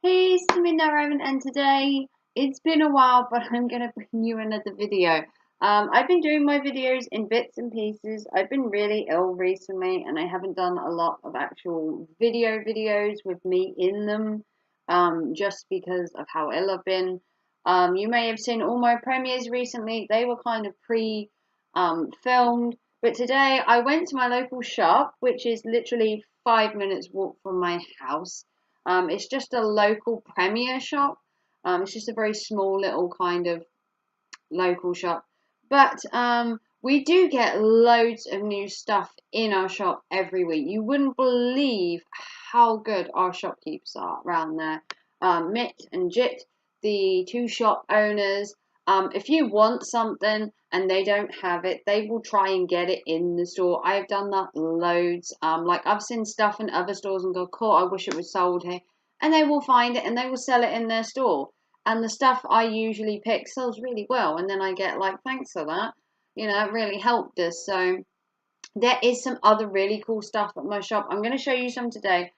Hey, it's Midnight Raven, and today it's been a while, but I'm gonna bring you another video. I've been doing my videos in bits and pieces. I've been really ill recently, and I haven't done a lot of actual videos with me in them, just because of how ill I've been. You may have seen all my premieres recently. They were kind of filmed, but today I went to my local shop, which is literally 5 minutes walk from my house. It's just a local premier shop. It's just a very small little kind of local shop. But we do get loads of new stuff in our shop every week. You wouldn't believe how good our shopkeepers are around there. Mitt and Jit, the two shop owners, if you want something and they don't have it, they will try and get it in the store. I've done that loads. Like I've seen stuff in other stores and go, cool, I wish it was sold here. And they will find it and they will sell it in their store. And the stuff I usually pick sells really well. And then I get like, thanks for that. You know, it really helped us. So there is some other really cool stuff at my shop. I'm going to show you some today.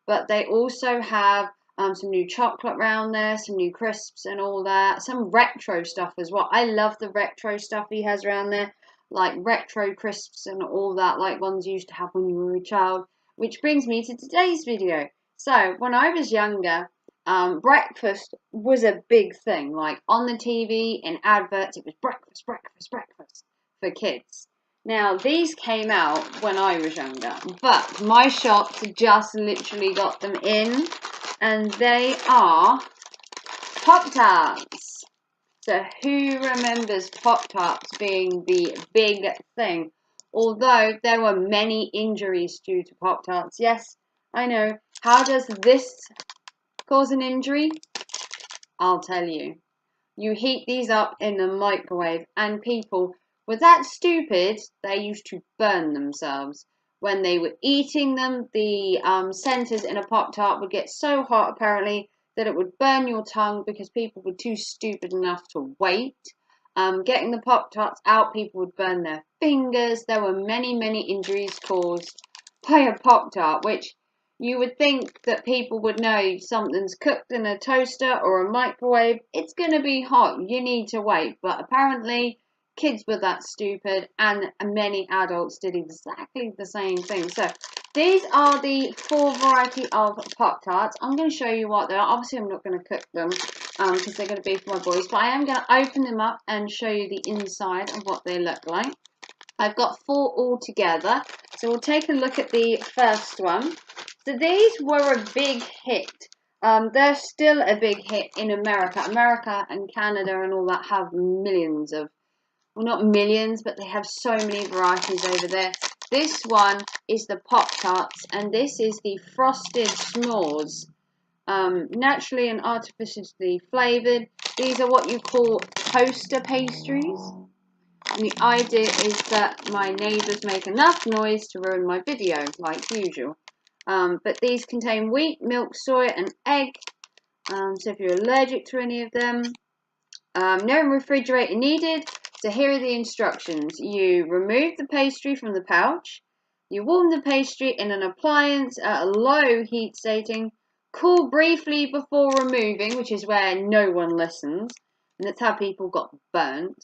But they also have some new chocolate around there, some new crisps and all that. Some retro stuff as well. I love the retro stuff he has around there. Like retro crisps and all that, like ones you used to have when you were a child. Which brings me to today's video. So, when I was younger, breakfast was a big thing. Like on the TV, in adverts, it was breakfast, breakfast, breakfast for kids. Now, these came out when I was younger, but my shops just literally got them in, and they are Pop-Tarts. So, who remembers Pop-Tarts being the big thing? Although there were many injuries due to Pop-Tarts. Yes, I know. How does this cause an injury? I'll tell you. You heat these up in the microwave, and people were that stupid they used to burn themselves. When they were eating them, the centers in a Pop-Tart would get so hot apparently that it would burn your tongue because people were too stupid enough to wait. Getting the Pop-Tarts out, people would burn their fingers. There were many injuries caused by a Pop-Tart, which you would think that people would know something's cooked in a toaster or a microwave. It's going to be hot. You need to wait. But apparently, kids were that stupid, and many adults did exactly the same thing. So, these are the four variety of Pop-Tarts. I'm going to show you what they are. Obviously, I'm not going to cook them because they're going to be for my boys. But I am going to open them up and show you the inside of what they look like. I've got four all together. So, we'll take a look at the first one. So these were a big hit. They're still a big hit in America. America and Canada and all that have millions of, well, not millions, but they have so many varieties over there. This one is the Pop-Tarts, and this is the Frosted S'mores. Naturally and artificially flavored. These are what you call toaster pastries. And the idea is that my neighbours make enough noise to ruin my video, like usual. But these contain wheat, milk, soy, and egg. So if you're allergic to any of them, no refrigerator needed. So here are the instructions. You remove the pastry from the pouch. You warm the pastry in an appliance at a low heat setting. Cool briefly before removing, which is where no one listens. And that's how people got burnt.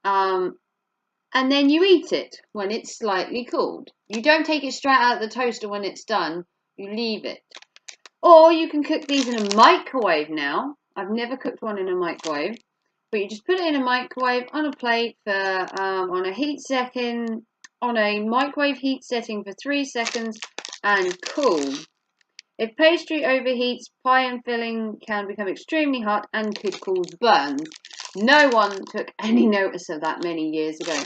And then you eat it when it's slightly cooled. You don't take it straight out of the toaster when it's done. You leave it. Or you can cook these in a microwave now. I've never cooked one in a microwave. But you just put it in a microwave on a plate for on a microwave heat setting for 3 seconds and cool. If pastry overheats, pie and filling can become extremely hot and could cause burns. No one took any notice of that many years ago.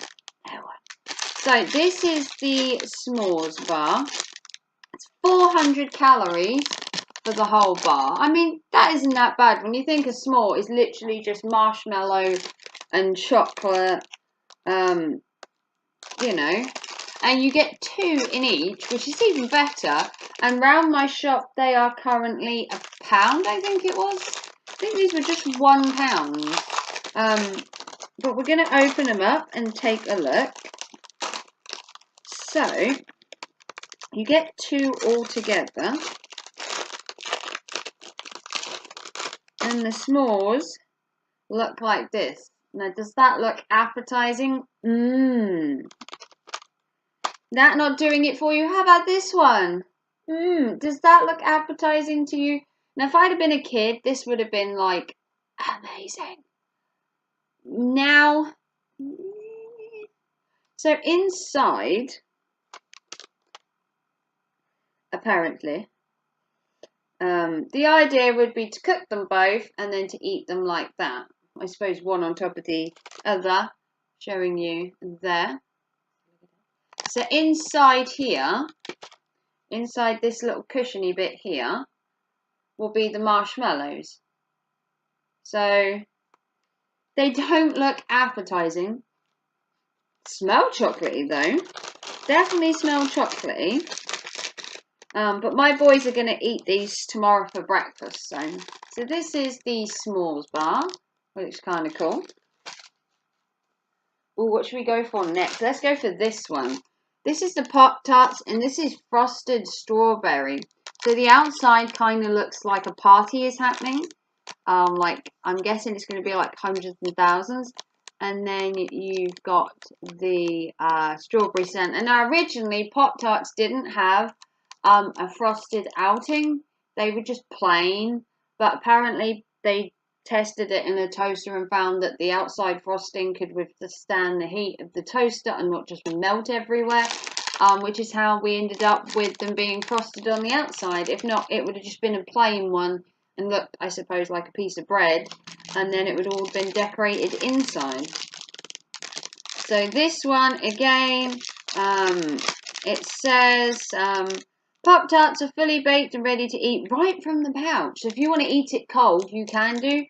No one. So this is the s'mores bar. It's 400 calories for the whole bar. I mean, that isn't that bad. When you think a s'more is literally just marshmallow and chocolate, you know. And you get 2 in each, which is even better. And round my shop, they are currently £1, I think it was. I think these were just £1. But we're going to open them up and take a look. So, you get 2 all together. then the s'mores look like this. Now, does that look appetizing? That not doing it for you? How about this one? Does that look appetizing to you? Now, if I'd have been a kid, this would have been like amazing. Now, so inside, apparently, the idea would be to cook them both and then to eat them like that. I suppose one on top of the other, showing you there. So inside here, inside this little cushiony bit here, will be the marshmallows. So they don't look appetizing. Smell chocolatey though. Definitely smell chocolatey. But my boys are going to eat these tomorrow for breakfast. So this is the s'mores bar. Looks kind of cool. Oh, what should we go for next? Let's go for this one. This is the Pop-Tarts, and this is frosted strawberry. So the outside kind of looks like a party is happening. Like, I'm guessing it's going to be like hundreds and thousands. And then you've got the strawberry scent. And now originally, Pop-Tarts didn't have a frosted outing. They were just plain. But apparently, they tested it in a toaster and found that the outside frosting could withstand the heat of the toaster and not just melt everywhere, which is how we ended up with them being frosted on the outside. If not, it would have just been a plain one and looked, I suppose, like a piece of bread, and then it would all have been decorated inside. So this one, again, it says Pop-Tarts are fully baked and ready to eat right from the pouch. So if you want to eat it cold, you can do.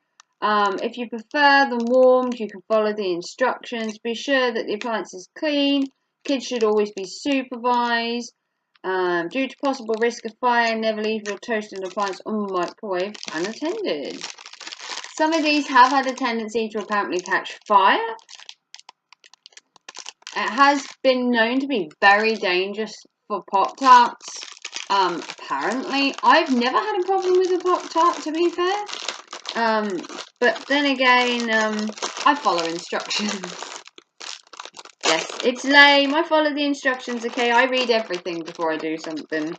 If you prefer them warmed, you can follow the instructions. Be sure that the appliance is clean. Kids should always be supervised. Due to possible risk of fire, never leave your toasted appliance on the microwave unattended. Some of these have had a tendency to apparently catch fire. It has been known to be very dangerous for Pop-Tarts. Apparently, I've never had a problem with a Pop-Tart, to be fair. But then again, I follow instructions. Yes, it's lame. I follow the instructions, okay? I read everything before I do something.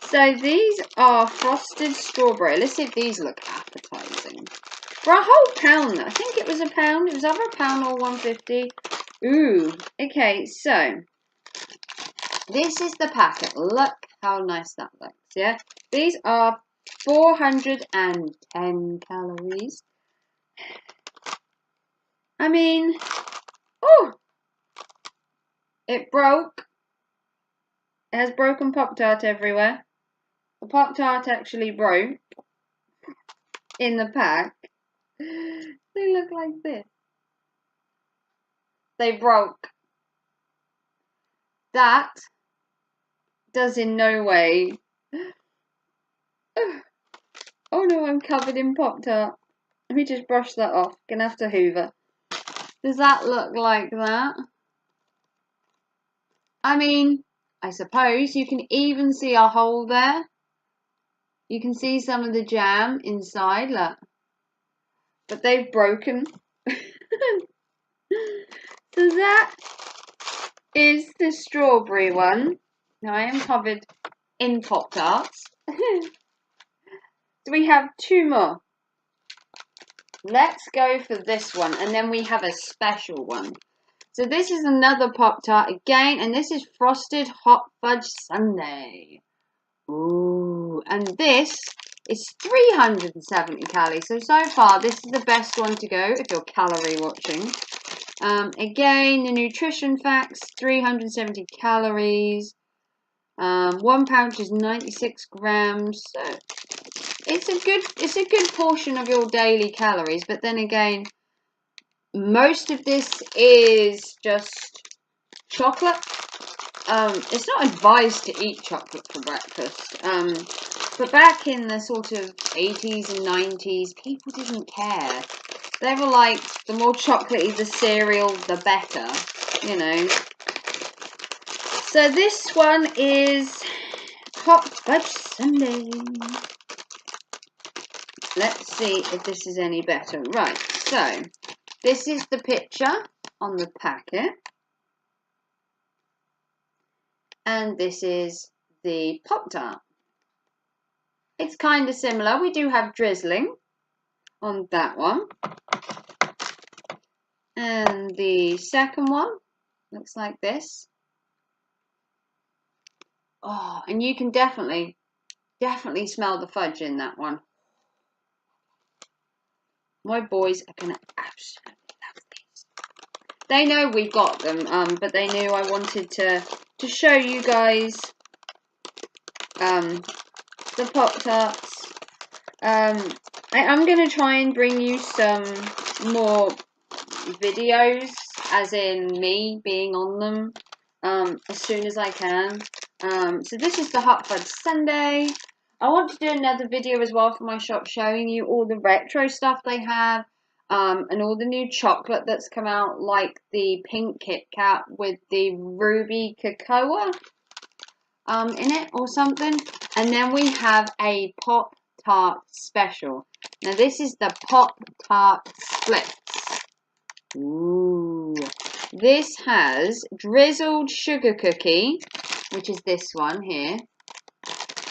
So these are frosted strawberry. Let's see if these look appetizing. For a whole pound, I think it was a pound. It was either a pound or 150. Ooh, okay, so this is the packet. Look how nice that looks, yeah? These are 410 calories. I mean, oh, it broke. It has broken Pop-Tart everywhere. The Pop-Tart actually broke in the pack. They look like this. They broke. That does in no way. Oh no, I'm covered in Pop-Tart. Let me just brush that off. Gonna have to hoover. Does that look like that? I mean, I suppose you can even see a hole there. You can see some of the jam inside, look. But they've broken. So that is the strawberry one. Now I am covered in Pop-Tarts. So we have two more. Let's go for this one, and then we have a special one. So this is another Pop-Tart again, and this is Frosted Hot Fudge Sundae. Ooh, and this is 370 calories. So far, this is the best one to go if you're calorie watching. Again, the nutrition facts, 370 calories. 1 pouch is 96 grams. So it's a good portion of your daily calories. But then again, most of this is just chocolate. It's not advised to eat chocolate for breakfast. But back in the sort of 80s and 90s, people didn't care. They were like, the more chocolatey the cereal, the better, you know. So this one is Hot Fudge Sundae. let's see if this is any better. Right, so this is the picture on the packet. And this is the Pop-Tart. It's kind of similar. We do have drizzling on that one. And the second one looks like this. Oh, and you can definitely smell the fudge in that one. My boys are going to absolutely love these. They know we've got them, but they knew I wanted to show you guys the Pop-Tarts. I'm going to try and bring you some more videos, as in me being on them, as soon as I can. So this is the Hot Fudge Sundae. I want to do another video as well for my shop showing you all the retro stuff they have, and all the new chocolate that's come out, like the pink Kit Kat with the ruby cocoa in it or something. And then we have a Pop-Tart special. Now this is the Pop-Tart Splits. Ooh. This has drizzled sugar cookie, which is this one here.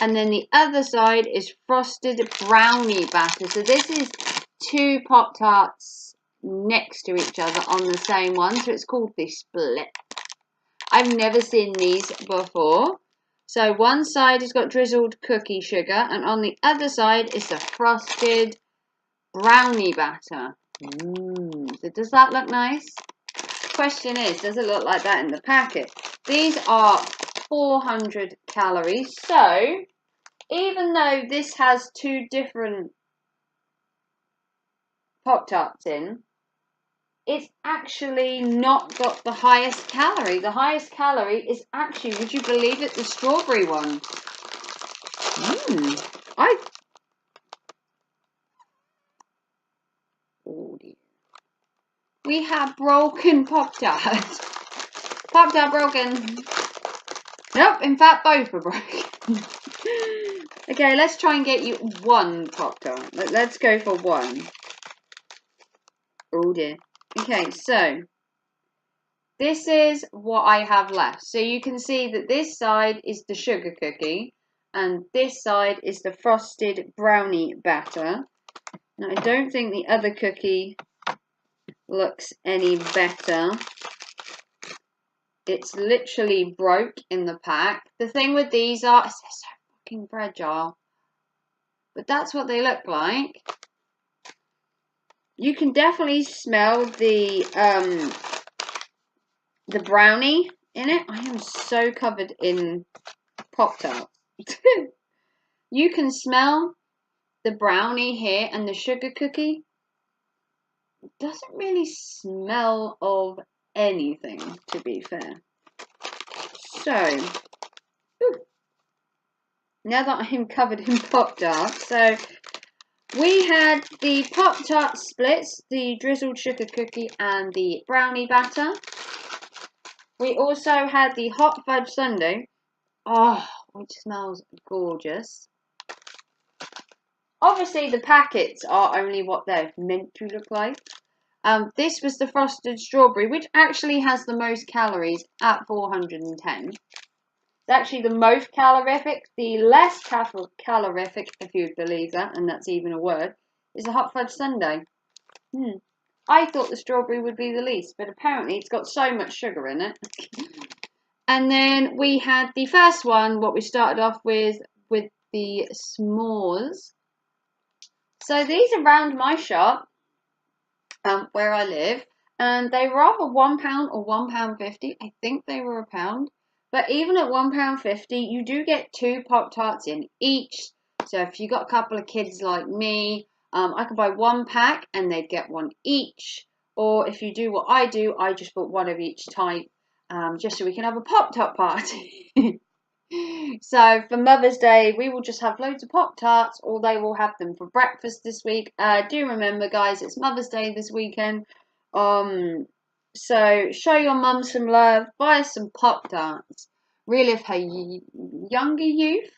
And then the other side is frosted brownie batter. So this is two Pop-Tarts next to each other on the same one. So it's called the Split. I've never seen these before. So one side has got drizzled cookie sugar, and on the other side is the frosted brownie batter. So does that look nice? Question is, does it look like that in the packet? These are 400 calories. So even though this has two different Pop-Tarts in, it's actually not got the highest calorie. The highest calorie is actually, would you believe it, the strawberry one. Oh dear. We have broken Pop-Tart. Pop-Tart broken. Nope, in fact both are broken. Okay, let's try and get you one Pop-Tart. Let's go for one. Oh dear. Okay, so this is what I have left. So you can see that this side is the sugar cookie and this side is the frosted brownie batter. Now I don't think the other cookie looks any better. It's literally broke in the pack. The thing with these are, they're so fucking fragile. But that's what they look like. You can definitely smell the brownie in it. I am so covered in Pop-Tarts. You can smell the brownie here and the sugar cookie. It doesn't really smell of anything, to be fair. So, now that I'm covered in Pop-Tarts, so we had the Pop-Tart Splits, the drizzled sugar cookie and the brownie batter. We also had the Hot Fudge Sundae, which smells gorgeous. Obviously the packets are only what they're meant to look like. This was the frosted strawberry, which actually has the most calories at 410. It's actually the most calorific. The less calorific, if you'd believe that, and that's even a word, is a Hot Fudge Sundae. I thought the strawberry would be the least, but apparently it's got so much sugar in it. And then we had the first one, what we started off with the s'mores. So these are around my shop, where I live, and they were either £1 or £1.50. I think they were £1. But even at £1.50, you do get two Pop-Tarts in each. So if you got a couple of kids like me, I could buy one pack and they'd get one each. Or if you do what I do, I just bought one of each type, just so we can have a Pop-Tart party. So for Mother's Day, we will just have loads of Pop-Tarts, or they will have them for breakfast this week. Do remember, guys, it's Mother's Day this weekend. So show your mum some love, buy her some Pop-Tarts, relive her younger youth,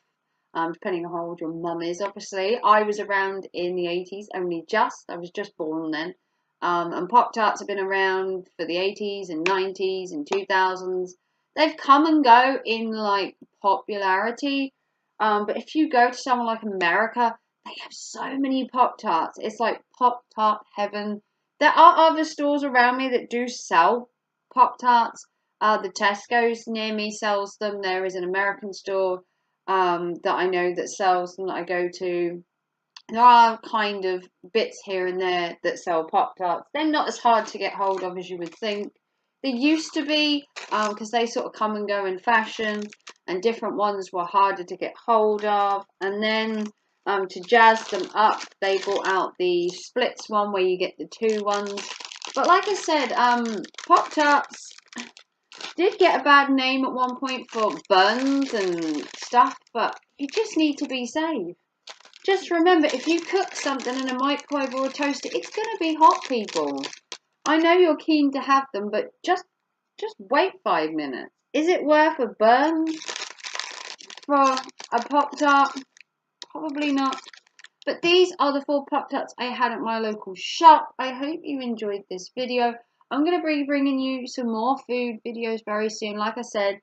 depending on how old your mum is, obviously. I was around in the 80s, only just. I was just born then. And Pop-Tarts have been around for the 80s and 90s and 2000s. They've come and go in, like, popularity. But if you go to somewhere like America, they have so many Pop-Tarts. It's like Pop-Tart heaven. There are other stores around me that do sell Pop-Tarts. The Tesco's near me sells them. There is an American store that I know that sells them that I go to. There are kind of bits here and there that sell Pop-Tarts. They're not as hard to get hold of as you would think. They used to be, because they sort of come and go in fashion, and different ones were harder to get hold of. And then to jazz them up, they brought out the splits one where you get the two ones. But like I said, Pop-Tarts did get a bad name at one point for buns and stuff, but you just need to be safe. Just remember, if you cook something in a microwave or a toaster, it's going to be hot, people. I know you're keen to have them, but just wait 5 minutes. Is it worth a burn for a Pop-Tart? Probably not. But these are the 4 Pop-Tarts I had at my local shop. I hope you enjoyed this video. I'm going to be bringing you some more food videos very soon. Like I said,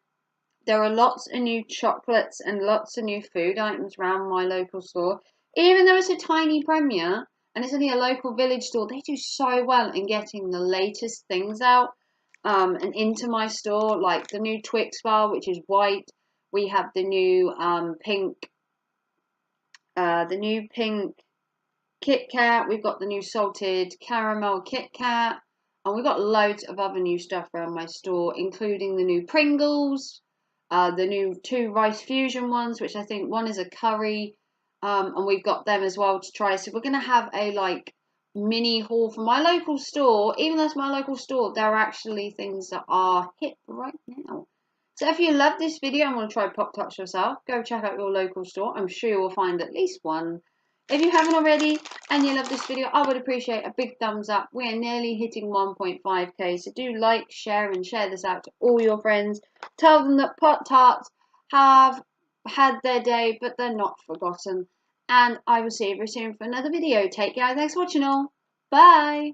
there are lots of new chocolates and lots of new food items around my local store. Even though it's a tiny Premier and it's only a local village store, they do so well in getting the latest things out and into my store, like the new Twix bar, which is white. We have the new pink Kit Kat. We've got the new salted caramel Kit Kat. And we've got loads of other new stuff around my store, including the new Pringles, the new 2 rice fusion ones, which I think one is a curry, and we've got them as well to try. So we're going to have a like mini haul for my local store. Even though it's my local store, there are actually things that are hip right now. So if you love this video and want to try Pop-Tarts yourself, go check out your local store. I'm sure you will find at least one. If you haven't already and you love this video, I would appreciate a big thumbs up. We are nearly hitting 1.5k, so do like, share and share this out to all your friends. Tell them that Pop-Tarts have had their day, but they're not forgotten. And I will see you very soon for another video. Take care. Thanks for watching all. Bye.